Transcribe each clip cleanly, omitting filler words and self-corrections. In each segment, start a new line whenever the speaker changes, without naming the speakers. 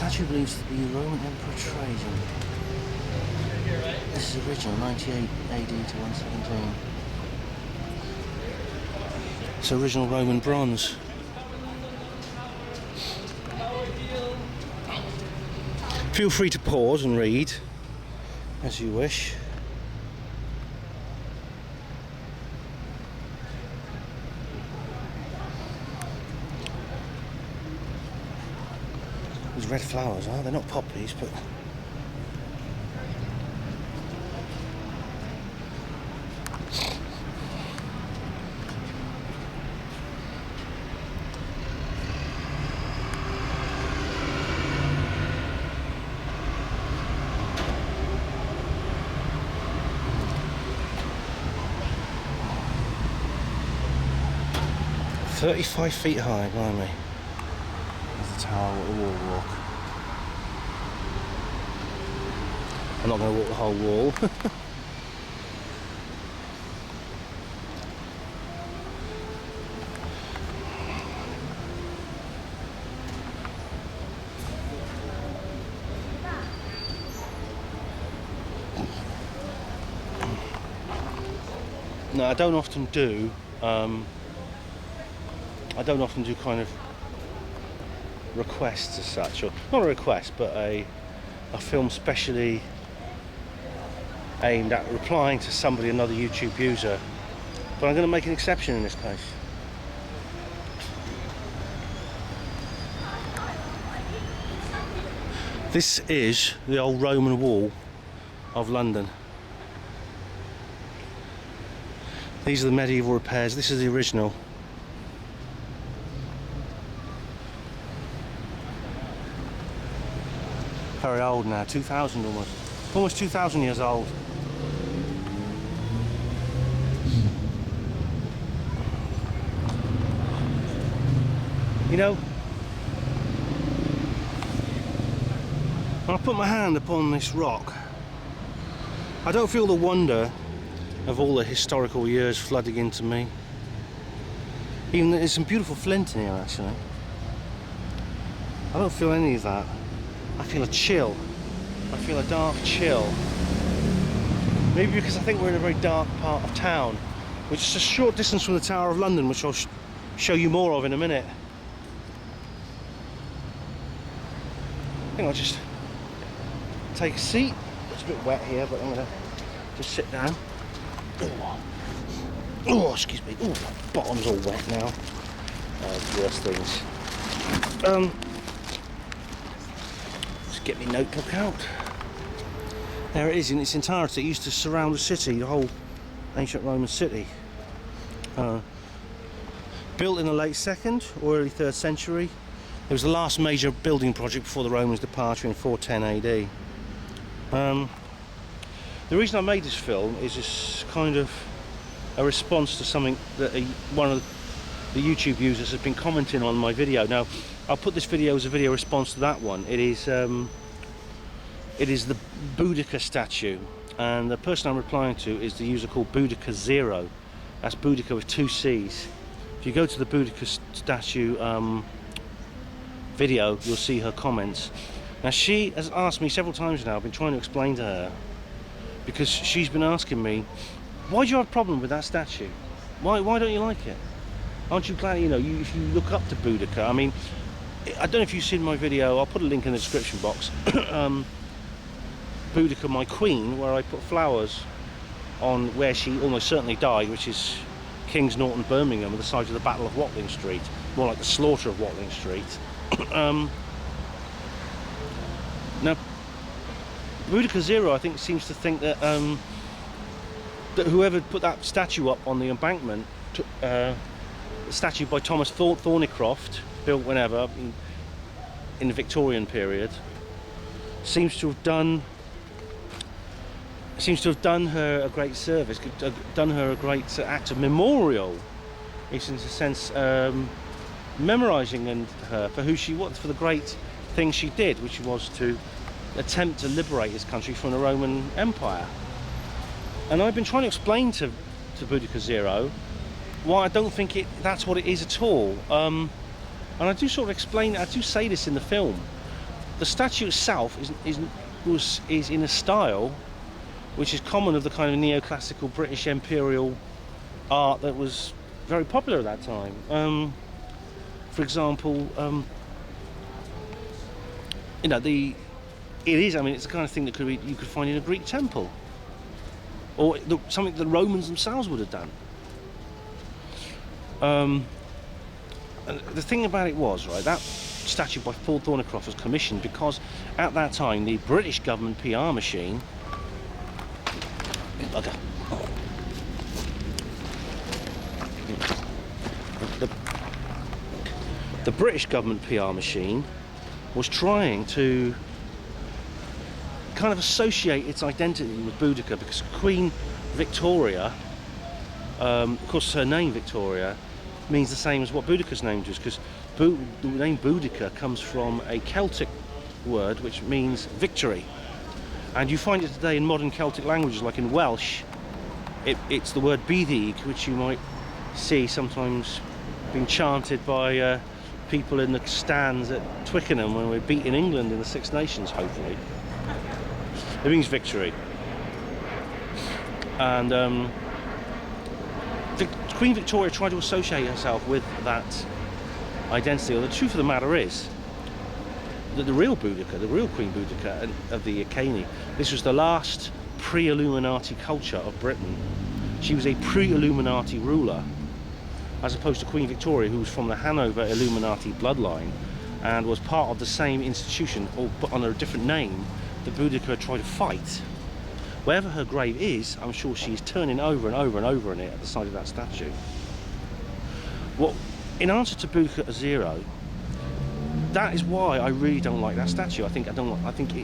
statue believed to be Roman Emperor Trajan. This is original, 98 AD to 117. It's original Roman bronze. Feel free to pause and read as you wish. These red flowers, they're not poppies, but "35 feet high, blimey." There's the tower, the wall walk. I'm not going to walk the whole wall. No, I don't often do kind of requests as such, or not a request, but a film specially aimed at replying to somebody, another YouTube user. But I'm going to make an exception in this case. This is the old Roman wall of London. These are the medieval repairs. This is the original. Very old now, 2000 almost 2000 years old. You know, when I put my hand upon this rock, I don't feel the wonder of all the historical years flooding into me. Even though there's some beautiful flint in here actually. I don't feel any of that. I feel a chill. I feel a dark chill. Maybe because I think we're in a very dark part of town, which is a short distance from the Tower of London, which I'll show you more of in a minute. I think I'll just take a seat. It's a bit wet here, but I'm going to just sit down. Oh, excuse me. Oh, my bottom's all wet now. Worse things. Just get my notebook out. There it is in its entirety. It used to surround the city, the whole ancient Roman city. Built in the late 2nd or early 3rd century. It was the last major building project before the Romans' departure in 410 AD. The reason I made this film is just kind of a response to something that one of the YouTube users has been commenting on my video. Now, I'll put this video as a video response to that one. It is the Boudicca statue, and the person I'm replying to is the user called Boudicca 0. That's Boudicca with 2 C's. If you go to the Boudicca statue video, you'll see her comments. Now, she has asked me several times now, I've been trying to explain to her, because she's been asking me, why do you have a problem with that statue? Why don't you like it? Aren't you glad, if you look up to Boudicca? I mean, I don't know if you've seen my video, I'll put a link in the description box. Boudicca, my queen, where I put flowers on where she almost certainly died, which is King's Norton, Birmingham, at the site of the Battle of Watling Street, more like the slaughter of Watling Street. Now, Boudicca 0, I think, seems to think that that whoever put that statue up on the embankment, the statue by Thomas Thornycroft, built whenever in the Victorian period, seems to have done her a great service, done her a great act of memorial. It's in a sense memorising her for who she was, for the great thing she did, which was to attempt to liberate this country from the Roman Empire. And I've been trying to explain to Boudicca 0 why I don't think that's what it is at all. And I do sort of explain, I do say this in the film. the statue itself is in a style which is common of the kind of neoclassical British imperial art that was very popular at that time. For example, you know, it is. I mean, it's the kind of thing that you could find in a Greek temple, or something the Romans themselves would have done. And the thing about it was, right, that statue by Paul Thornycroft was commissioned because at that time the British government PR machine. Okay. The British government PR machine was trying to kind of associate its identity with Boudicca, because Queen Victoria, of course her name Victoria, means the same as what Boudicca's name does, because the name Boudicca comes from a Celtic word which means victory. And you find it today in modern Celtic languages, like in Welsh, it's the word Byddig, which you might see sometimes being chanted by people in the stands at Twickenham when we're beating England in the Six Nations, hopefully. It means victory. And Queen Victoria tried to associate herself with that identity. Well, the truth of the matter is that the real Boudicca, the real Queen Boudicca of the Iceni, this was the last pre-Illuminati culture of Britain. She was a pre-Illuminati ruler, as opposed to Queen Victoria, who was from the Hanover Illuminati bloodline and was part of the same institution, but under a different name, that Boudicca tried to fight. Wherever her grave is, I'm sure she's turning over and over and over in it at the side of that statue. Well, in answer to Boudicca Zero, that is why I really don't like that statue. I think it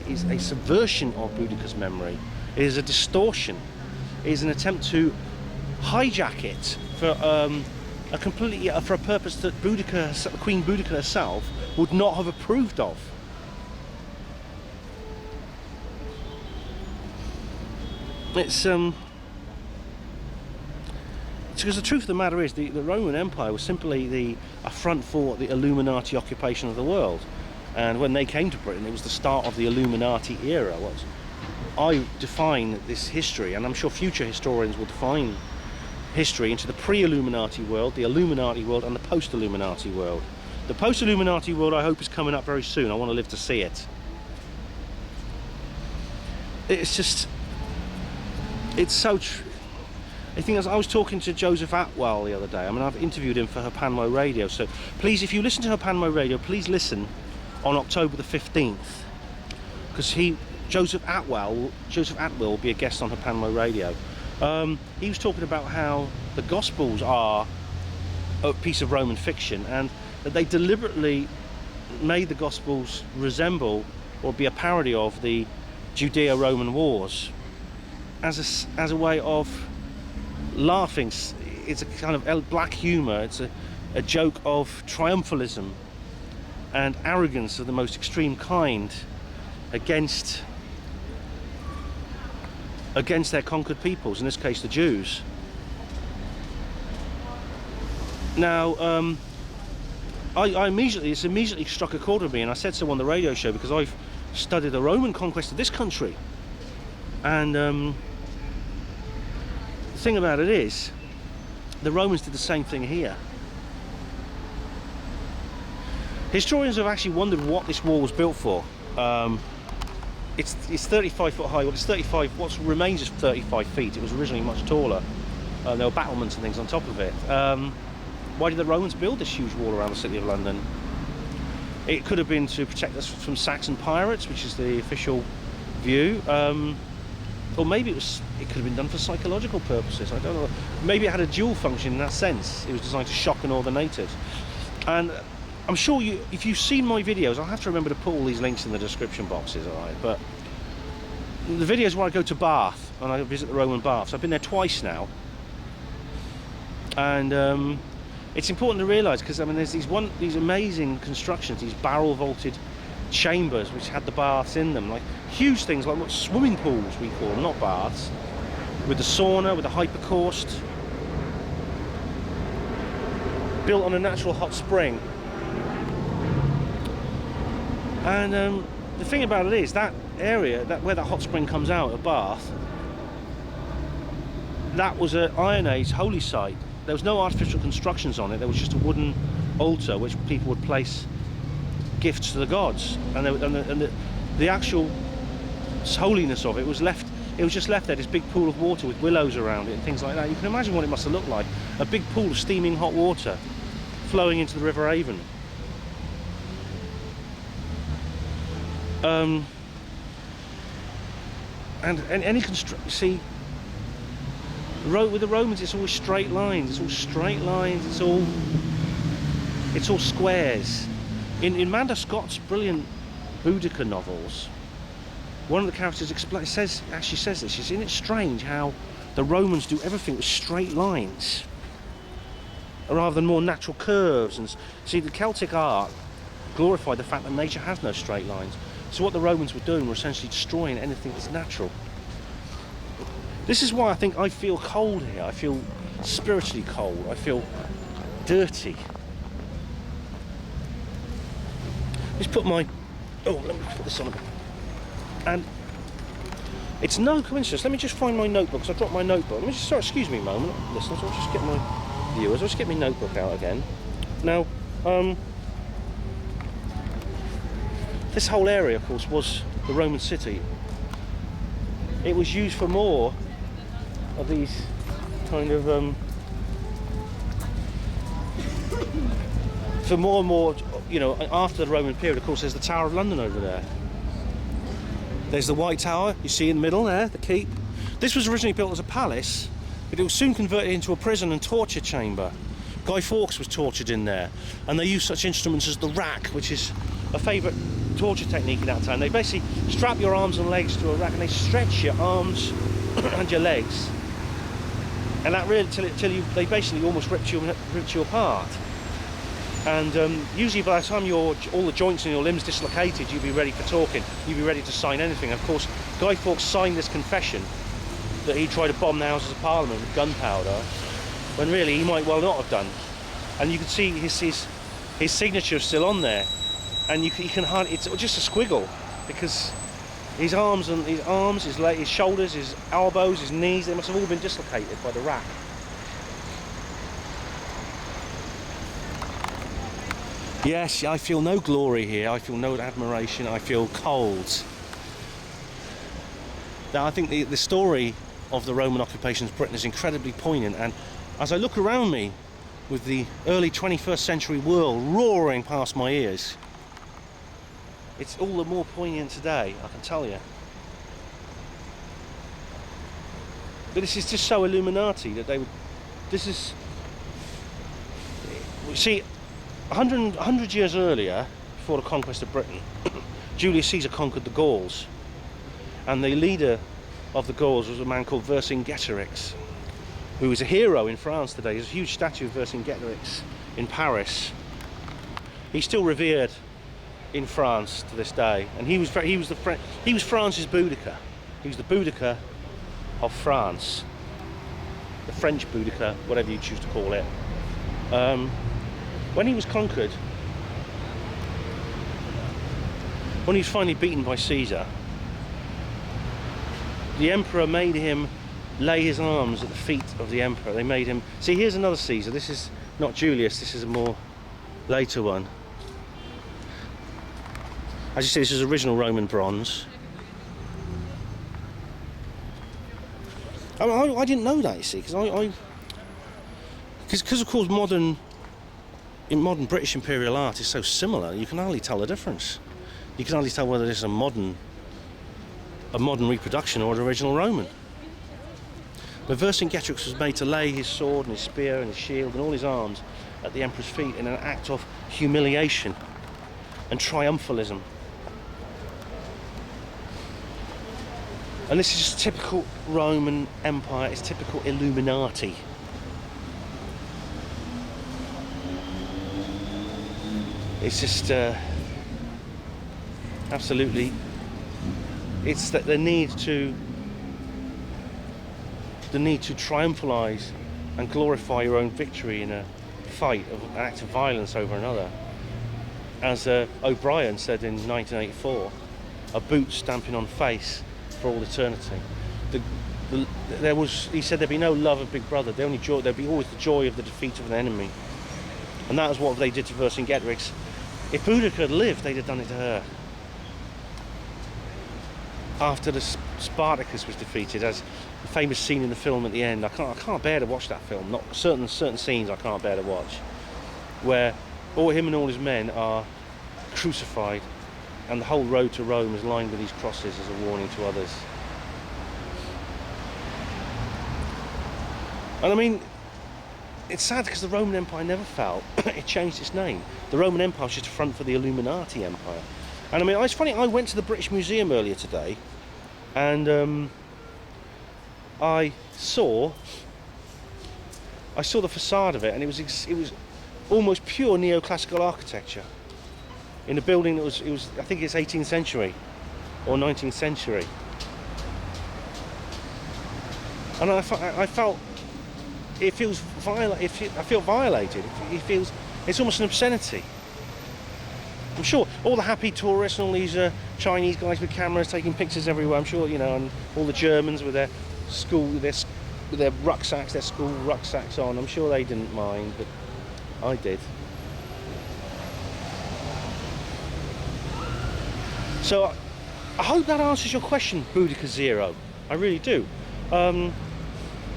is a subversion of Boudicca's memory. It is a distortion. It is an attempt to hijack it for for a purpose that Queen Boudicca herself would not have approved of. It's because the truth of the matter is the Roman Empire was simply a front for the Illuminati occupation of the world, and when they came to Britain, it was the start of the Illuminati era. I define this history, and I'm sure future historians will define history, into the pre-Illuminati world, the Illuminati world, and the post-Illuminati world. The post-Illuminati world, I hope, is coming up very soon. I want to live to see it. It's so true. I think I was talking to Joseph Atwell the other day. I mean, I've interviewed him for HPANWO Radio, so please, if you listen to HPANWO Radio, please listen on October the 15th, because Joseph Atwell will be a guest on HPANWO Radio. He was talking about how the Gospels are a piece of Roman fiction, and that they deliberately made the Gospels resemble or be a parody of the Judeo-Roman wars as a way of laughing. It's a kind of black humour. It's a joke of triumphalism and arrogance of the most extreme kind against their conquered peoples, in this case the Jews. Now, it's immediately struck a chord with me, and I said so on the radio show, because I've studied the Roman conquest of this country, and the thing about it is, the Romans did the same thing here. Historians have actually wondered what this wall was built for. It's 35 foot high. Well, it's 35. What remains is 35 feet. It was originally much taller. There were battlements and things on top of it. Why did the Romans build this huge wall around the city of London? It could have been to protect us from Saxon pirates, which is the official view. Or maybe it could have been done for psychological purposes. I don't know. Maybe it had a dual function in that sense. It was designed to shock and awe the natives. And I'm sure if you've seen my videos, I'll have to remember to put all these links in the description boxes, alright? But the videos where I go to Bath and I visit the Roman baths, I've been there twice now. And it's important to realise, because I mean, there's these amazing constructions, these barrel vaulted chambers which had the baths in them, like huge things, like what swimming pools we call them, not baths, with the sauna, with the hypercaust, built on a natural hot spring. And the thing about it is that area, where that hot spring comes out of Bath, that was an Iron Age holy site. There was no artificial constructions on it. There was just a wooden altar which people would place gifts to the gods, and the actual holiness of it was left. It was just left there, this big pool of water with willows around it and things like that. You can imagine what it must have looked like. A big pool of steaming hot water flowing into the River Avon. And any see, with the Romans, it's always straight lines. It's all straight lines. It's all squares. In Manda Scott's brilliant Boudicca novels, one of the characters actually says this. Isn't it strange how the Romans do everything with straight lines rather than more natural curves? And see, the Celtic art glorified the fact that nature has no straight lines. So what the Romans were doing were essentially destroying anything that's natural. This is why I think I feel cold here. I feel spiritually cold. I feel dirty. Just put my... Oh, let me put this on. And it's no coincidence. Let me just find my notebook, because I dropped my notebook. Let me just... Sorry, excuse me a moment. Listeners, I'll just get my viewers. I'll just get my notebook out again. Now, this whole area, of course, was the Roman city. It was used for more of these kind of for more and more, you know, after the Roman period. Of course, there's the Tower of London over there. There's the White Tower you see in the middle there, the keep. This was originally built as a palace, but it was soon converted into a prison and torture chamber. Guy Fawkes was tortured in there, and they used such instruments as the rack, which is a favourite torture technique in that time. They basically strap your arms and legs to a rack, and they stretch your arms and your legs, and that really they basically almost ripped you apart. And usually by the time all the joints in your limbs dislocated, you'd be ready for talking. You'd be ready to sign anything. And of course, Guy Fawkes signed this confession that he tried to bomb the Houses of Parliament with gunpowder, when really he might well not have done. And you can see his signature still on there. And you can hardly, it's just a squiggle, because his arms, his shoulders, his elbows, his knees, they must have all been dislocated by the rack. Yes, I feel no glory here, I feel no admiration, I feel cold. Now, I think the story of the Roman occupation of Britain is incredibly poignant, and as I look around me with the early 21st century world roaring past my ears, it's all the more poignant today, I can tell you. But this is just so Illuminati that they would... This is... You see, 100 years earlier, before the conquest of Britain, Julius Caesar conquered the Gauls. And the leader of the Gauls was a man called Vercingetorix, who is a hero in France today. There's a huge statue of Vercingetorix in Paris. He's still revered in France to this day, and he was France's Boudicca. He was the Boudicca of France, the French Boudicca, whatever you choose to call it. When he was conquered, when he was finally beaten by Caesar, the emperor made him lay his arms at the feet of the emperor. They made him... See, here's another Caesar. This is not Julius, this is a more later one. As you see, this is original Roman bronze. I didn't know that, you see, because because of course modern British imperial art is so similar, you can hardly tell the difference. You can hardly tell whether this is a modern reproduction or an original Roman. But Vercingetorix was made to lay his sword and his spear and his shield and all his arms at the emperor's feet in an act of humiliation and triumphalism. And this is just typical Roman Empire, it's typical Illuminati. It's just absolutely, it's that the need to triumphalize and glorify your own victory in a fight, of an act of violence over another. As O'Brien said in 1984, a boot stamping on face for all eternity. He said there'd be no love of Big Brother. There'd be always the joy of the defeat of an enemy. And that was what they did to Vercingetorix. If Boudicca had lived, they'd have done it to her. After the Spartacus was defeated, as the famous scene in the film at the end, I can't bear to watch that film. Not certain scenes I can't bear to watch, where him and all his men are crucified, and the whole road to Rome is lined with these crosses as a warning to others. And I mean, it's sad because the Roman Empire never fell. It changed its name. The Roman Empire was just a front for the Illuminati Empire. And I mean, it's funny, I went to the British Museum earlier today, and I saw the facade of it, and it was almost pure neoclassical architecture in a building that was I think it's 18th century or 19th century. And I felt it feels I feel violated. It's almost an obscenity. I'm sure all the happy tourists and all these Chinese guys with cameras taking pictures everywhere, I'm sure, you know, and all the Germans with their rucksacks, their school rucksacks on, I'm sure they didn't mind, but I did. So I hope that answers your question, Boudicca Zero. I really do. I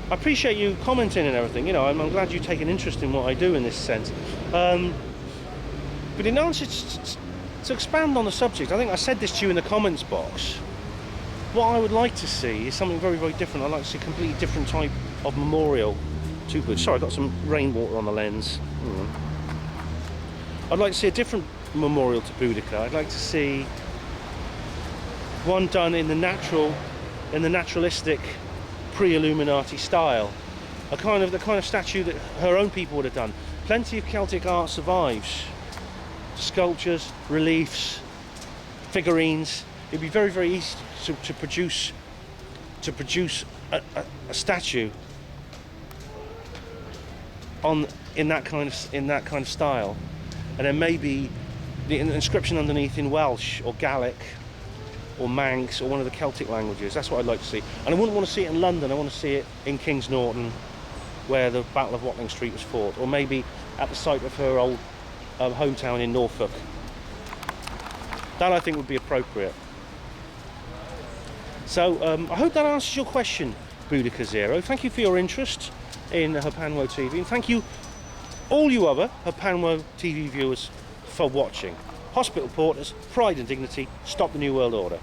appreciate you commenting and everything, you know, I'm glad you take an interest in what I do in this sense. But in answer to expand on the subject, I think I said this to you in the comments box. What I would like to see is something very, very different. I'd like to see a completely different type of memorial to Boudicca. Sorry, I got some rainwater on the lens. I'd like to see a different memorial to Boudicca. I'd like to see one done in the naturalistic pre-Illuminati style. The kind of statue that her own people would have done. Plenty of Celtic art survives. Sculptures, reliefs, figurines. It'd be very, very easy to produce a statue in that kind of style, and then maybe the inscription underneath in Welsh or Gaelic or Manx or one of the Celtic languages. That's what I'd like to see. And I wouldn't want to see it in London. I want to see it in Kings Norton, where the Battle of Watling Street was fought, or maybe at the site of her old hometown in Norfolk. That I think would be appropriate. So I hope that answers your question, Boudicca Zero. Thank you for your interest in HPANWO TV, and thank you all you other HPANWO TV viewers for watching. Hospital Porters, Pride and Dignity, Stop the New World Order.